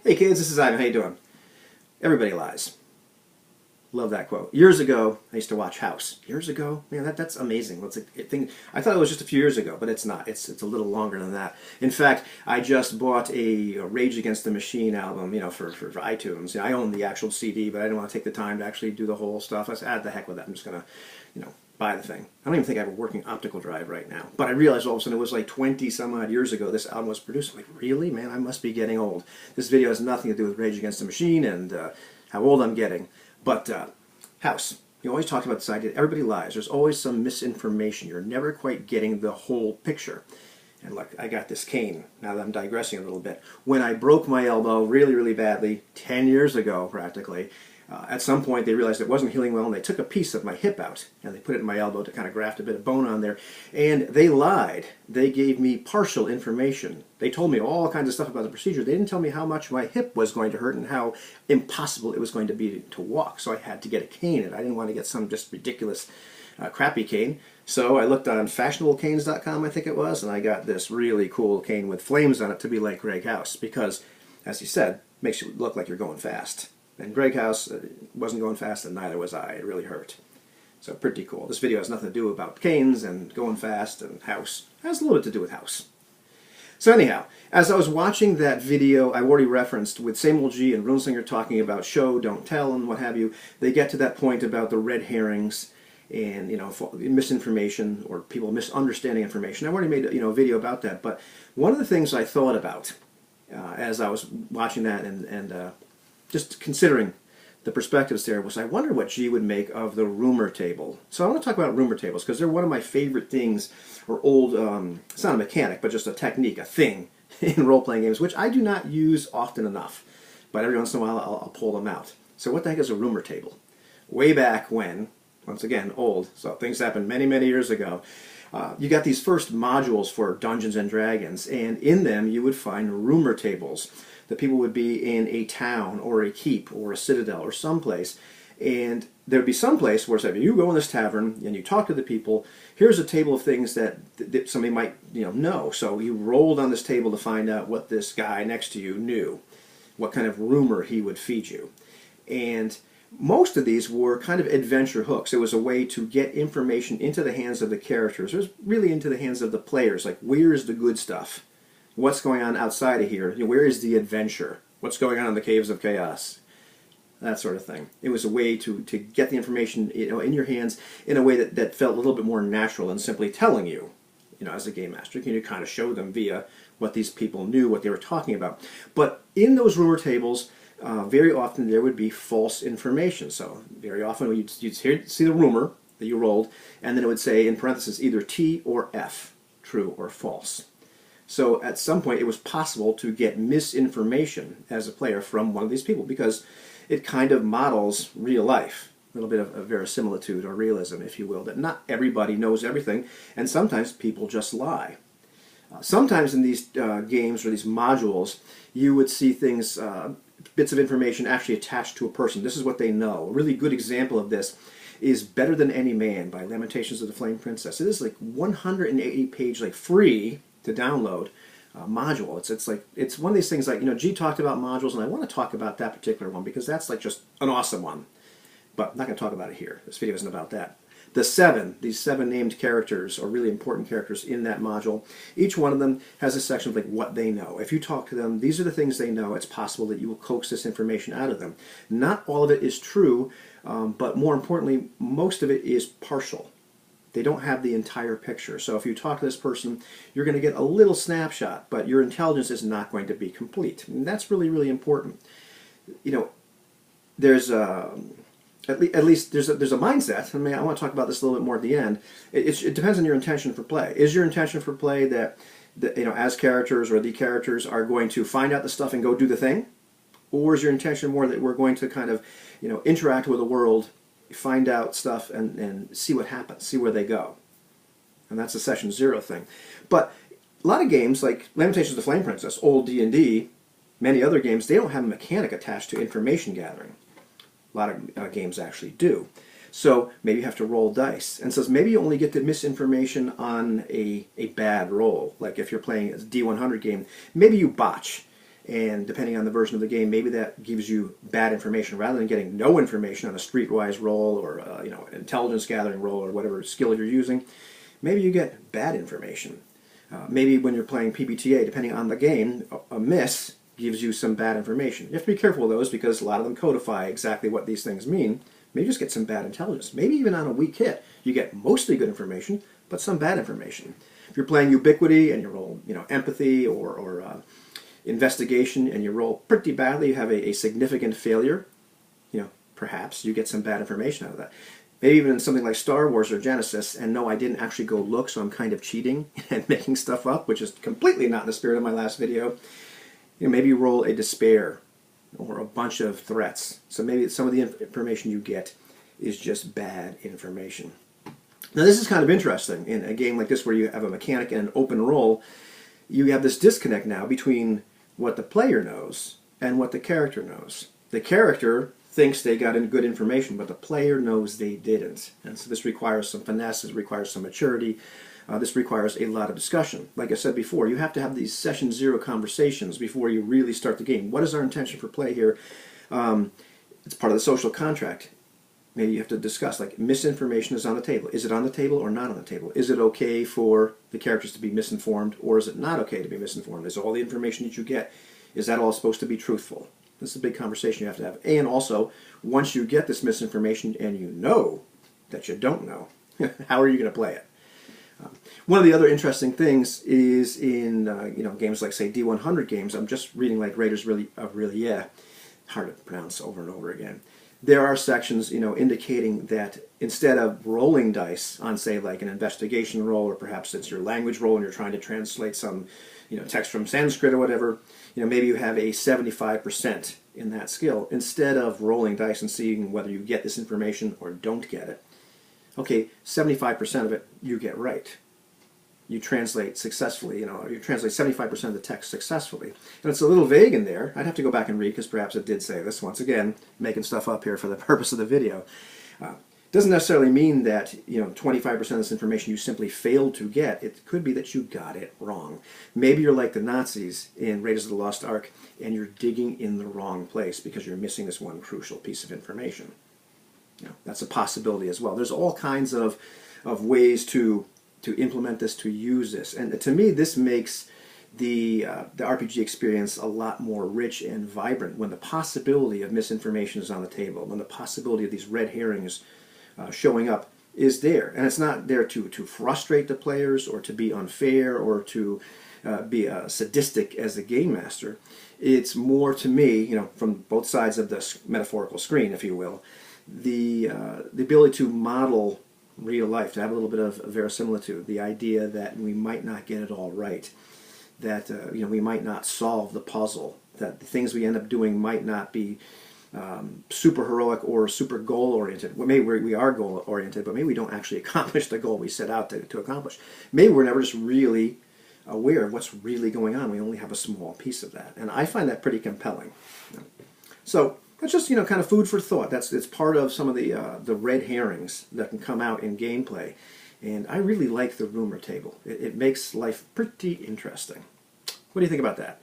Hey kids, this is Ivan. How you doing? Everybody lies. Love that quote. Years ago, I used to watch House. Years ago, man, that's amazing. That's a thing. I thought it was just a few years ago, but it's not. It's a little longer than that. In fact, I just bought a Rage Against the Machine album, for iTunes. I own the actual CD, but I didn't want to take the time to actually do the whole stuff. I said, the heck with that. I'm just gonna, buy the thing. I don't even think I have a working optical drive right now. But I realized all of a sudden it was like 20 some odd years ago this album was produced. I'm like, really? Man, I must be getting old. This video has nothing to do with Rage Against the Machine and how old I'm getting. But House. You always talk about this idea. Everybody lies. There's always some misinformation. You're never quite getting the whole picture. And look, I got this cane, now that I'm digressing a little bit. When I broke my elbow really, really badly, 10 years ago practically, at some point they realized it wasn't healing well and they took a piece of my hip out and they put it in my elbow to kind of graft a bit of bone on there. And they lied. They gave me partial information. They told me all kinds of stuff about the procedure. They didn't tell me how much my hip was going to hurt and how impossible it was going to be to walk. So I had to get a cane, and I didn't want to get some just ridiculous crappy cane. So I looked on fashionablecanes.com, I think it was, and I got this really cool cane with flames on it to be like Greg House because, as he said, makes you look like you're going fast. And Greg House wasn't going fast, and neither was I. It really hurt. So pretty cool. This video has nothing to do about canes and going fast and House. It has a little bit to do with House. So anyhow, as I was watching that video I already referenced with Same Old G and Runeslinger talking about show, don't tell, and what have you, they get to that point about the red herrings and misinformation or people misunderstanding information. I've already made a video about that, but one of the things I thought about as I was watching that and just considering the perspectives there was I wonder what G would make of the rumor table. So I want to talk about rumor tables because they're one of my favorite things, or old, it's not a mechanic, but just a technique, a thing in role-playing games, which I do not use often enough. But every once in a while I'll pull them out. So what the heck is a rumor table? Way back when, once again, old, so things happened many, many years ago, you got these first modules for Dungeons and Dragons, and in them you would find rumor tables. The people would be in a town or a keep or a citadel or someplace, and there would be some place where, say, you go in this tavern and you talk to the people. Here's a table of things that somebody might know. So you rolled on this table to find out what this guy next to you knew, what kind of rumor he would feed you, and most of these were kind of adventure hooks. It was a way to get information into the hands of the characters. It was really into the hands of the players. Like, where's the good stuff? What's going on outside of here? Where is the adventure? What's going on in the Caves of Chaos? That sort of thing. It was a way to get the information in your hands in a way that felt a little bit more natural than simply telling you, as a game master. You kind of show them via what these people knew, what they were talking about. But in those rumor tables, very often there would be false information. So very often you'd see the rumor that you rolled, and then it would say in parentheses either T or F, true or false. So at some point it was possible to get misinformation as a player from one of these people because it kind of models real life. A little bit of verisimilitude or realism, if you will, that not everybody knows everything, and sometimes people just lie. Sometimes in these games or these modules, you would see things, bits of information actually attached to a person. This is what they know. A really good example of this is Better Than Any Man by Lamentations of the Flame Princess. It is like 180-page, like free to download module. It's one of these things like, G talked about modules, and I want to talk about that particular one because that's like just an awesome one. But I'm not going to talk about it here. This video isn't about that. These seven named characters, or really important characters in that module, each one of them has a section of like what they know. If you talk to them, these are the things they know. It's possible that you will coax this information out of them. Not all of it is true, but more importantly, most of it is partial. They don't have the entire picture. So if you talk to this person, you're going to get a little snapshot, but your intelligence is not going to be complete. And that's really, really important. There's at least there's a mindset. I want to talk about this a little bit more at the end. It depends on your intention for play. Is your intention for play that as characters or the characters are going to find out the stuff and go do the thing? Or is your intention more that we're going to kind of interact with the world, find out stuff, and see what happens, see where they go? And that's the Session Zero thing. But a lot of games, like Lamentations of the Flame Princess, old D&D, many other games, they don't have a mechanic attached to information gathering. A lot of games actually do. So maybe you have to roll dice. And so maybe you only get the misinformation on a bad roll. Like if you're playing a D100 game, maybe you botch. And depending on the version of the game, maybe that gives you bad information rather than getting no information on a streetwise roll or an intelligence gathering roll or whatever skill you're using. Maybe you get bad information. Maybe when you're playing PBTA, depending on the game, a miss gives you some bad information. You have to be careful of those because a lot of them codify exactly what these things mean. Maybe you just get some bad intelligence. Maybe even on a weak hit, you get mostly good information, but some bad information. If you're playing Ubiquity and you roll, empathy or investigation and you roll pretty badly, you have a significant failure, perhaps you get some bad information out of that. Maybe even something like Star Wars or Genesis, and no, I didn't actually go look, so I'm kind of cheating and making stuff up, which is completely not in the spirit of my last video. Maybe you roll a despair or a bunch of threats. So maybe some of the information you get is just bad information. Now this is kind of interesting. In a game like this where you have a mechanic and an open roll, you have this disconnect now between what the player knows and what the character knows. The character thinks they got in good information, but the player knows they didn't. And so this requires some finesse, it requires some maturity, this requires a lot of discussion. Like I said before, you have to have these session zero conversations before you really start the game. What is our intention for play here? It's part of the social contract. Maybe you have to discuss, like, misinformation is on the table. Is it on the table or not on the table? Is it okay for the characters to be misinformed, or is it not okay to be misinformed? Is all the information that you get, is that all supposed to be truthful? This is a big conversation you have to have. And also, once you get this misinformation and you know that you don't know, how are you going to play it? One of the other interesting things is in games like, say, D100 games. I'm just reading like Raiders of R'lyeh, hard to pronounce over and over again. There are sections, indicating that instead of rolling dice on, say, like an investigation roll, or perhaps it's your language roll and you're trying to translate some, text from Sanskrit or whatever, maybe you have a 75% in that skill. Instead of rolling dice and seeing whether you get this information or don't get it, okay, 75% of it you get right. You translate successfully, you translate 75% of the text successfully. And it's a little vague in there. I'd have to go back and read because perhaps it did say this. Once again, making stuff up here for the purpose of the video. Doesn't necessarily mean that 25% of this information you simply failed to get. It could be that you got it wrong. Maybe you're like the Nazis in Raiders of the Lost Ark and you're digging in the wrong place because you're missing this one crucial piece of information. That's a possibility as well. There's all kinds of ways to implement this, to use this. And to me, this makes the RPG experience a lot more rich and vibrant when the possibility of misinformation is on the table, when the possibility of these red herrings showing up is there. And it's not there to frustrate the players or to be unfair or to be sadistic as a game master. It's more, to me, from both sides of the metaphorical screen, if you will, the ability to model real life, to have a little bit of verisimilitude, the idea that we might not get it all right, that we might not solve the puzzle, that the things we end up doing might not be super heroic or super goal-oriented. Well, maybe we are goal-oriented, but maybe we don't actually accomplish the goal we set out to accomplish. Maybe we're never just really aware of what's really going on. We only have a small piece of that. And I find that pretty compelling. So that's just, kind of food for thought. It's part of some of the red herrings that can come out in gameplay. And I really like the rumor table. It makes life pretty interesting. What do you think about that?